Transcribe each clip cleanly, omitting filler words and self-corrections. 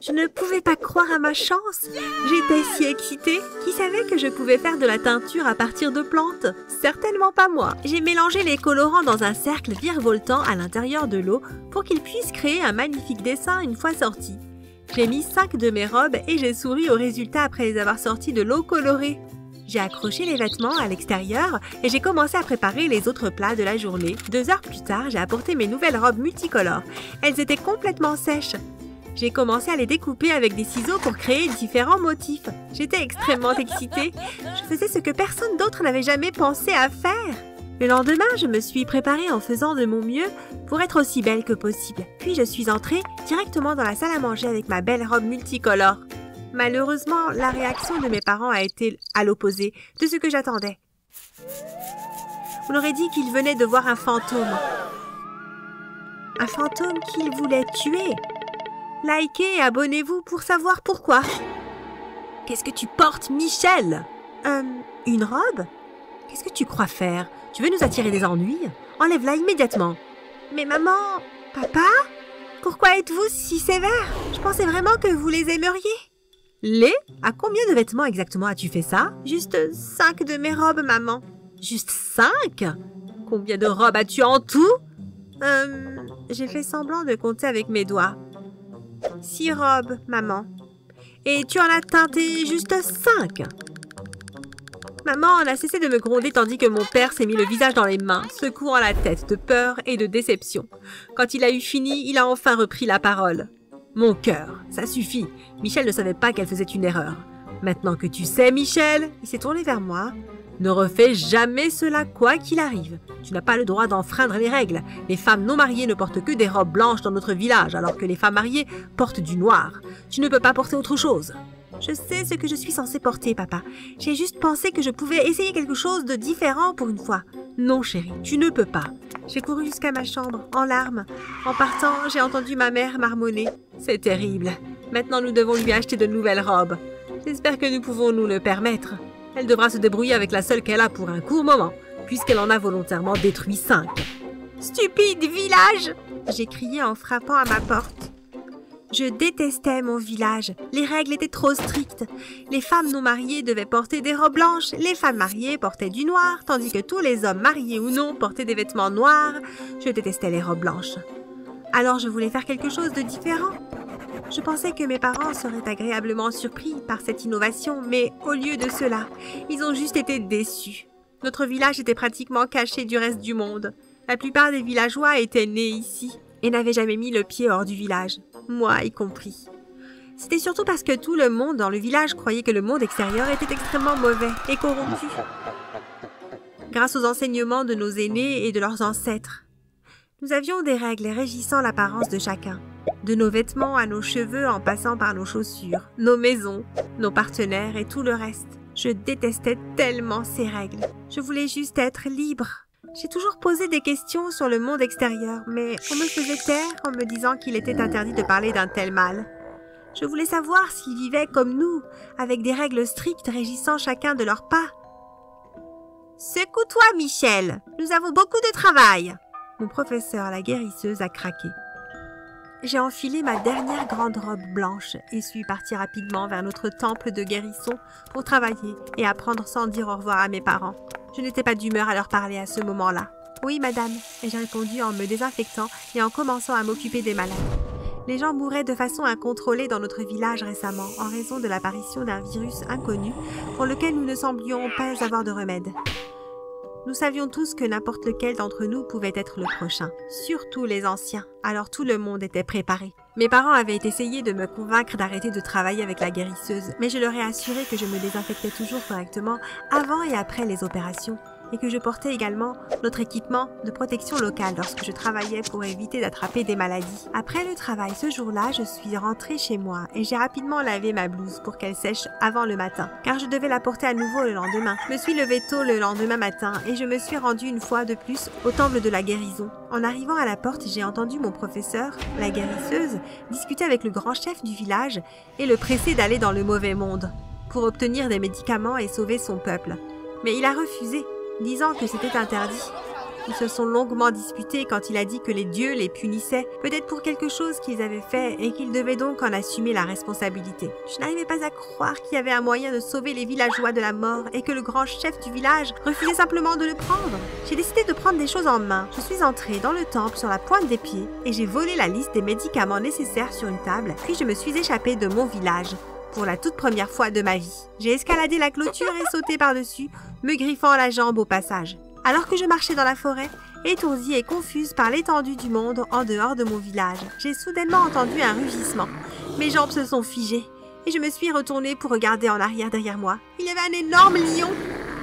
Je ne pouvais pas croire à ma chance. J'étais si excitée. Qui savait que je pouvais faire de la teinture à partir de plantes? Certainement pas moi. J'ai mélangé les colorants dans un cercle virevoltant à l'intérieur de l'eau pour qu'ils puissent créer un magnifique dessin une fois sortis. J'ai mis 5 de mes robes et j'ai souri au résultat après les avoir sorties de l'eau colorée. J'ai accroché les vêtements à l'extérieur et j'ai commencé à préparer les autres plats de la journée. 2 heures plus tard, j'ai apporté mes nouvelles robes multicolores. Elles étaient complètement sèches. J'ai commencé à les découper avec des ciseaux pour créer différents motifs. J'étais extrêmement excitée. Je faisais ce que personne d'autre n'avait jamais pensé à faire. Le lendemain, je me suis préparée en faisant de mon mieux pour être aussi belle que possible. Puis je suis entrée directement dans la salle à manger avec ma belle robe multicolore. Malheureusement, la réaction de mes parents a été à l'opposé de ce que j'attendais. On aurait dit qu'ils venaient de voir un fantôme. Un fantôme qu'ils voulaient tuer. Likez et abonnez-vous pour savoir pourquoi. Qu'est-ce que tu portes, Michel? Une robe? Qu'est-ce que tu crois faire? Tu veux nous attirer des ennuis? Enlève-la immédiatement. Mais maman, papa, pourquoi êtes-vous si sévère? Je pensais vraiment que vous les aimeriez. Les? À combien de vêtements exactement as-tu fait ça? Juste 5 de mes robes, maman. Juste 5? Combien de robes as-tu en tout? J'ai fait semblant de compter avec mes doigts. 6 robes, maman. Et tu en as teinté juste 5? Maman n'a cessé de me gronder tandis que mon père s'est mis le visage dans les mains, secouant la tête de peur et de déception. Quand il a eu fini, il a enfin repris la parole. Mon cœur, ça suffit. Michel ne savait pas qu'elle faisait une erreur. Maintenant que tu sais, Michel, il s'est tourné vers moi. Ne refais jamais cela quoi qu'il arrive. Tu n'as pas le droit d'enfreindre les règles. Les femmes non mariées ne portent que des robes blanches dans notre village, alors que les femmes mariées portent du noir. Tu ne peux pas porter autre chose. Je sais ce que je suis censée porter, papa. J'ai juste pensé que je pouvais essayer quelque chose de différent pour une fois. Non, chérie, tu ne peux pas. J'ai couru jusqu'à ma chambre, en larmes. En partant, j'ai entendu ma mère marmonner. C'est terrible. Maintenant, nous devons lui acheter de nouvelles robes. J'espère que nous pouvons nous le permettre. Elle devra se débrouiller avec la seule qu'elle a pour un court moment, puisqu'elle en a volontairement détruit 5. Stupide village! J'ai crié en frappant à ma porte. Je détestais mon village. Les règles étaient trop strictes. Les femmes non mariées devaient porter des robes blanches, les femmes mariées portaient du noir, tandis que tous les hommes mariés ou non portaient des vêtements noirs. Je détestais les robes blanches. Alors je voulais faire quelque chose de différent. Je pensais que mes parents seraient agréablement surpris par cette innovation, mais au lieu de cela, ils ont juste été déçus. Notre village était pratiquement caché du reste du monde. La plupart des villageois étaient nés ici et n'avaient jamais mis le pied hors du village, moi y compris. C'était surtout parce que tout le monde dans le village croyait que le monde extérieur était extrêmement mauvais et corrompu. Grâce aux enseignements de nos aînés et de leurs ancêtres, nous avions des règles régissant l'apparence de chacun. De nos vêtements à nos cheveux en passant par nos chaussures, nos maisons, nos partenaires et tout le reste. Je détestais tellement ces règles. Je voulais juste être libre. J'ai toujours posé des questions sur le monde extérieur, mais on me faisait taire en me disant qu'il était interdit de parler d'un tel mal. Je voulais savoir s'ils vivaient comme nous, avec des règles strictes régissant chacun de leurs pas. « Secoue-toi, Michel, nous avons beaucoup de travail !» Mon professeur, la guérisseuse, a craqué. J'ai enfilé ma dernière grande robe blanche et suis partie rapidement vers notre temple de guérison pour travailler et apprendre sans dire au revoir à mes parents. Je n'étais pas d'humeur à leur parler à ce moment-là. « Oui, madame », et j'ai répondu en me désinfectant et en commençant à m'occuper des malades. Les gens mouraient de façon incontrôlée dans notre village récemment en raison de l'apparition d'un virus inconnu pour lequel nous ne semblions pas avoir de remède. Nous savions tous que n'importe lequel d'entre nous pouvait être le prochain, surtout les anciens, alors tout le monde était préparé. Mes parents avaient essayé de me convaincre d'arrêter de travailler avec la guérisseuse, mais je leur ai assuré que je me désinfectais toujours correctement avant et après les opérations, et que je portais également notre équipement de protection locale lorsque je travaillais pour éviter d'attraper des maladies. Après le travail ce jour-là, je suis rentrée chez moi et j'ai rapidement lavé ma blouse pour qu'elle sèche avant le matin, car je devais la porter à nouveau le lendemain. Je me suis levée tôt le lendemain matin et je me suis rendue une fois de plus au temple de la guérison. En arrivant à la porte, j'ai entendu mon professeur, la guérisseuse, discuter avec le grand chef du village et le presser d'aller dans le mauvais monde pour obtenir des médicaments et sauver son peuple. Mais il a refusé, disant que c'était interdit. Ils se sont longuement disputés quand il a dit que les dieux les punissaient, peut-être pour quelque chose qu'ils avaient fait et qu'ils devaient donc en assumer la responsabilité. Je n'arrivais pas à croire qu'il y avait un moyen de sauver les villageois de la mort et que le grand chef du village refusait simplement de le prendre. J'ai décidé de prendre des choses en main. Je suis entrée dans le temple sur la pointe des pieds et j'ai volé la liste des médicaments nécessaires sur une table, puis je me suis échappée de mon village. Pour la toute première fois de ma vie, j'ai escaladé la clôture et sauté par-dessus, me griffant la jambe au passage. Alors que je marchais dans la forêt, étourdie et confuse par l'étendue du monde en dehors de mon village, j'ai soudainement entendu un rugissement. Mes jambes se sont figées et je me suis retournée pour regarder en arrière derrière moi. Il y avait un énorme lion.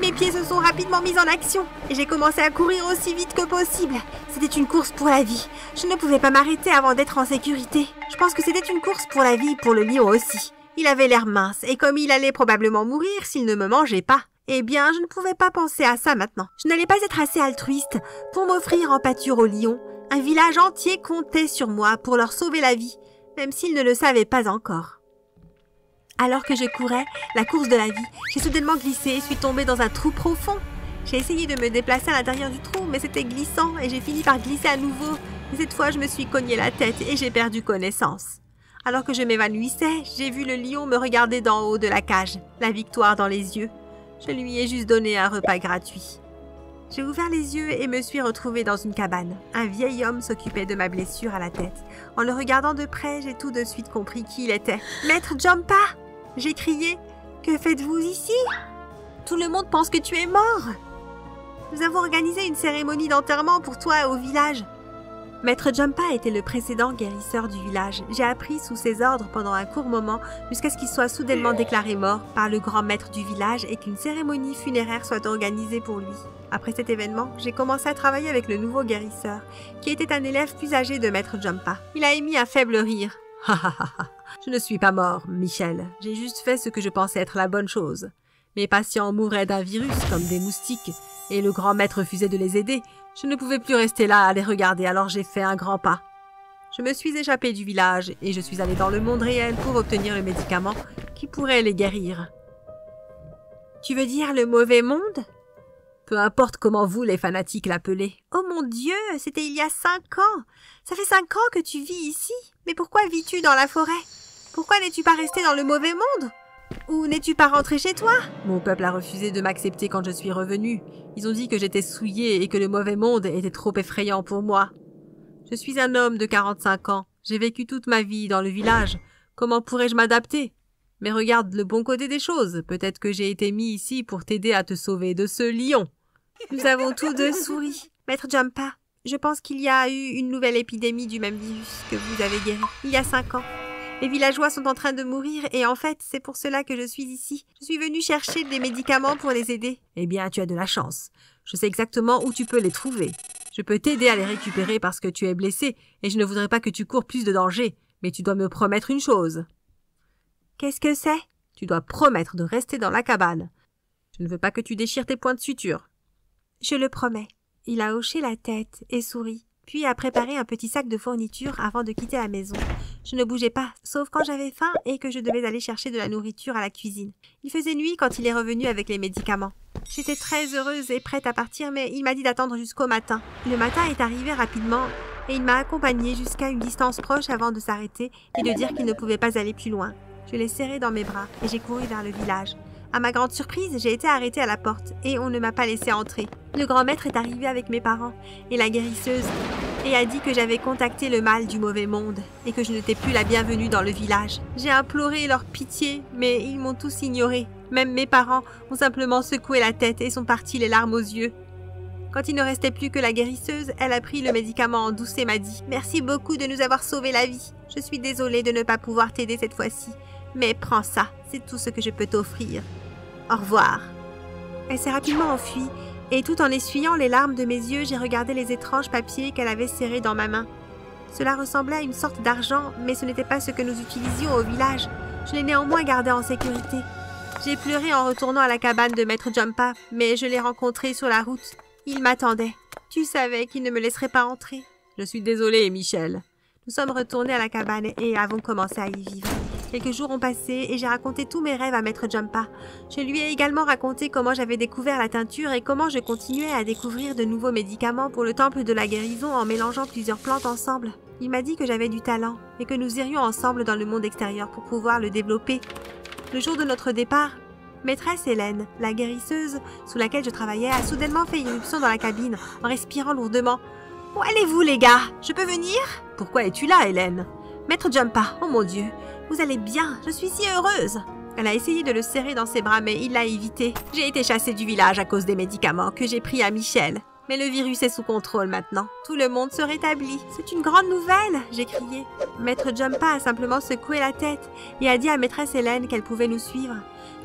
Mes pieds se sont rapidement mis en action et j'ai commencé à courir aussi vite que possible. C'était une course pour la vie. Je ne pouvais pas m'arrêter avant d'être en sécurité. Je pense que c'était une course pour la vie pour le lion aussi. Il avait l'air mince et comme il allait probablement mourir s'il ne me mangeait pas. Eh bien, je ne pouvais pas penser à ça maintenant. Je n'allais pas être assez altruiste pour m'offrir en pâture au lion. Un village entier comptait sur moi pour leur sauver la vie, même s'ils ne le savaient pas encore. Alors que je courais, la course de la vie, j'ai soudainement glissé et suis tombée dans un trou profond. J'ai essayé de me déplacer à l'intérieur du trou, mais c'était glissant et j'ai fini par glisser à nouveau. Et cette fois, je me suis cogné la tête et j'ai perdu connaissance. Alors que je m'évanouissais, j'ai vu le lion me regarder d'en haut de la cage, la victoire dans les yeux. Je lui ai juste donné un repas gratuit. J'ai ouvert les yeux et me suis retrouvée dans une cabane. Un vieil homme s'occupait de ma blessure à la tête. En le regardant de près, j'ai tout de suite compris qui il était. « Maître Jumpa !» J'ai crié. « Que faites-vous ici ? Tout le monde pense que tu es mort !» Nous avons organisé une cérémonie d'enterrement pour toi au village. Maître Jumpa était le précédent guérisseur du village. J'ai appris sous ses ordres pendant un court moment jusqu'à ce qu'il soit soudainement déclaré mort par le grand maître du village et qu'une cérémonie funéraire soit organisée pour lui. Après cet événement, j'ai commencé à travailler avec le nouveau guérisseur, qui était un élève plus âgé de Maître Jumpa. Il a émis un faible rire. « Ha ha ha ha, je ne suis pas mort, Michel. J'ai juste fait ce que je pensais être la bonne chose. Mes patients mouraient d'un virus comme des moustiques, et le grand maître refusait de les aider. Je ne pouvais plus rester là à les regarder, alors j'ai fait un grand pas. Je me suis échappée du village et je suis allée dans le monde réel pour obtenir le médicament qui pourrait les guérir. » Tu veux dire le mauvais monde ? Peu importe comment vous, les fanatiques, l'appelez. Oh mon Dieu, c'était il y a 5 ans. Ça fait 5 ans que tu vis ici. Mais pourquoi vis-tu dans la forêt ? Pourquoi n'es-tu pas resté dans le mauvais monde ? Ou n'es-tu pas rentré chez toi ? Mon peuple a refusé de m'accepter quand je suis revenue. Ils ont dit que j'étais souillée et que le mauvais monde était trop effrayant pour moi. Je suis un homme de 45 ans. J'ai vécu toute ma vie dans le village. Comment pourrais-je m'adapter ? Mais regarde le bon côté des choses. Peut-être que j'ai été mis ici pour t'aider à te sauver de ce lion. Nous avons tous deux souri. Maître Jumpa, je pense qu'il y a eu une nouvelle épidémie du même virus que vous avez guéri il y a 5 ans. Les villageois sont en train de mourir et en fait, c'est pour cela que je suis ici. Je suis venue chercher des médicaments pour les aider. Eh bien, tu as de la chance. Je sais exactement où tu peux les trouver. Je peux t'aider à les récupérer parce que tu es blessé et je ne voudrais pas que tu cours plus de danger. Mais tu dois me promettre une chose. Qu'est-ce que c'est ? Tu dois promettre de rester dans la cabane. Je ne veux pas que tu déchires tes points de suture. Je le promets. Il a hoché la tête et souri, puis a préparé un petit sac de fournitures avant de quitter la maison. Je ne bougeais pas, sauf quand j'avais faim et que je devais aller chercher de la nourriture à la cuisine. Il faisait nuit quand il est revenu avec les médicaments. J'étais très heureuse et prête à partir, mais il m'a dit d'attendre jusqu'au matin. Le matin est arrivé rapidement et il m'a accompagnée jusqu'à une distance proche avant de s'arrêter et de dire qu'il ne pouvait pas aller plus loin. Je l'ai serré dans mes bras et j'ai couru vers le village. À ma grande surprise, j'ai été arrêtée à la porte et on ne m'a pas laissé entrer. Le grand maître est arrivé avec mes parents et la guérisseuse et a dit que j'avais contacté le mal du mauvais monde et que je n'étais plus la bienvenue dans le village. J'ai imploré leur pitié, mais ils m'ont tous ignorée. Même mes parents ont simplement secoué la tête et sont partis les larmes aux yeux. Quand il ne restait plus que la guérisseuse, elle a pris le médicament en douce et m'a dit « Merci beaucoup de nous avoir sauvé la vie. Je suis désolée de ne pas pouvoir t'aider cette fois-ci. Mais prends ça, c'est tout ce que je peux t'offrir. Au revoir. » Elle s'est rapidement enfuie, et tout en essuyant les larmes de mes yeux, j'ai regardé les étranges papiers qu'elle avait serrés dans ma main. Cela ressemblait à une sorte d'argent, mais ce n'était pas ce que nous utilisions au village. Je l'ai néanmoins gardé en sécurité. J'ai pleuré en retournant à la cabane de Maître Jumpa, mais je l'ai rencontré sur la route. Il m'attendait. Tu savais qu'il ne me laisserait pas entrer. Je suis désolée, Michel. Nous sommes retournés à la cabane et avons commencé à y vivre. Quelques jours ont passé et j'ai raconté tous mes rêves à Maître Jumpa. Je lui ai également raconté comment j'avais découvert la teinture et comment je continuais à découvrir de nouveaux médicaments pour le temple de la guérison en mélangeant plusieurs plantes ensemble. Il m'a dit que j'avais du talent et que nous irions ensemble dans le monde extérieur pour pouvoir le développer. Le jour de notre départ, Maîtresse Hélène, la guérisseuse sous laquelle je travaillais, a soudainement fait irruption dans la cabine en respirant lourdement. « Où allez-vous, les gars? Je peux venir ?»« Pourquoi es-tu là, Hélène ?»« Maître Jumpa, oh mon Dieu, vous allez bien, je suis si heureuse !» Elle a essayé de le serrer dans ses bras, mais il l'a évité. J'ai été chassée du village à cause des médicaments que j'ai pris à Michel. Mais le virus est sous contrôle maintenant. Tout le monde se rétablit. C'est une grande nouvelle, j'ai crié. Maître Jumpa a simplement secoué la tête et a dit à Maîtresse Hélène qu'elle pouvait nous suivre.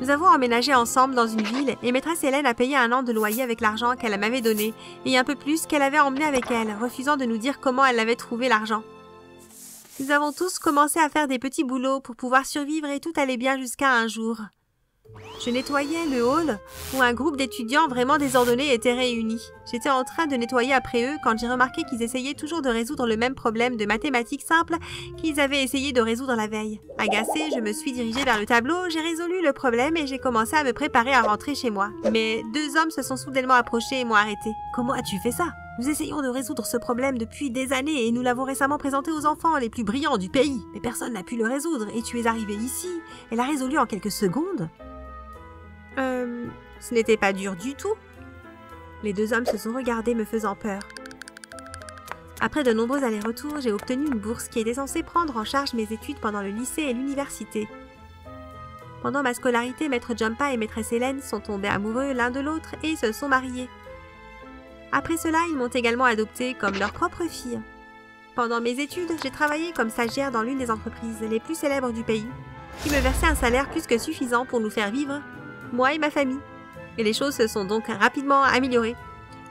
Nous avons emménagé ensemble dans une ville et Maîtresse Hélène a payé 1 an de loyer avec l'argent qu'elle m'avait donné et un peu plus qu'elle avait emmené avec elle, refusant de nous dire comment elle avait trouvé l'argent. Nous avons tous commencé à faire des petits boulots pour pouvoir survivre et tout allait bien jusqu'à un jour. Je nettoyais le hall où un groupe d'étudiants vraiment désordonnés était réuni. J'étais en train de nettoyer après eux quand j'ai remarqué qu'ils essayaient toujours de résoudre le même problème de mathématiques simples qu'ils avaient essayé de résoudre la veille. Agacée, je me suis dirigée vers le tableau, j'ai résolu le problème et j'ai commencé à me préparer à rentrer chez moi. Mais 2 hommes se sont soudainement approchés et m'ont arrêtée. « Comment as-tu fait ça ? Nous essayons de résoudre ce problème depuis des années et nous l'avons récemment présenté aux enfants les plus brillants du pays. Mais personne n'a pu le résoudre et tu es arrivé ici et l'a résolu en quelques secondes. » Ce n'était pas dur du tout. Les 2 hommes se sont regardés me faisant peur. Après de nombreux allers-retours, j'ai obtenu une bourse qui était censée prendre en charge mes études pendant le lycée et l'université. Pendant ma scolarité, Maître Jumpa et Maîtresse Hélène sont tombés amoureux l'un de l'autre et se sont mariés. Après cela, ils m'ont également adoptée comme leur propre fille. Pendant mes études, j'ai travaillé comme stagiaire dans l'une des entreprises les plus célèbres du pays, qui me versait un salaire plus que suffisant pour nous faire vivre, moi et ma famille. Et les choses se sont donc rapidement améliorées.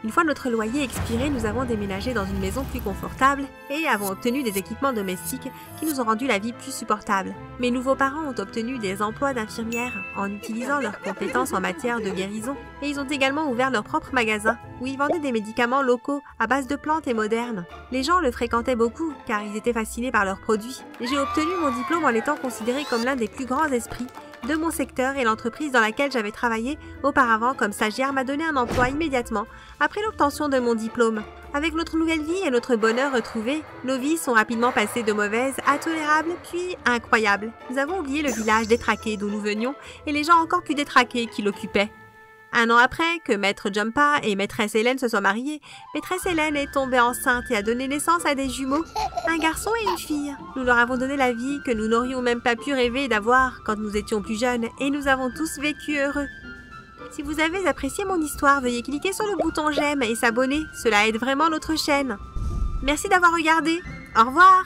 Une fois notre loyer expiré, nous avons déménagé dans une maison plus confortable et avons obtenu des équipements domestiques qui nous ont rendu la vie plus supportable. Mes nouveaux parents ont obtenu des emplois d'infirmières en utilisant leurs compétences en matière de guérison et ils ont également ouvert leur propre magasin où ils vendaient des médicaments locaux à base de plantes et modernes. Les gens le fréquentaient beaucoup car ils étaient fascinés par leurs produits. J'ai obtenu mon diplôme en étant considéré comme l'un des plus grands esprits de mon secteur et l'entreprise dans laquelle j'avais travaillé auparavant comme stagiaire m'a donné un emploi immédiatement après l'obtention de mon diplôme. Avec notre nouvelle vie et notre bonheur retrouvé, nos vies sont rapidement passées de mauvaises à tolérables puis incroyables. Nous avons oublié le village détraqué d'où nous venions et les gens encore plus détraqués qui l'occupaient. 1 an après que Maître Jumpa et Maîtresse Hélène se soient mariés, Maîtresse Hélène est tombée enceinte et a donné naissance à des jumeaux, un garçon et une fille. Nous leur avons donné la vie que nous n'aurions même pas pu rêver d'avoir quand nous étions plus jeunes et nous avons tous vécu heureux. Si vous avez apprécié mon histoire, veuillez cliquer sur le bouton j'aime et s'abonner, cela aide vraiment notre chaîne. Merci d'avoir regardé, au revoir!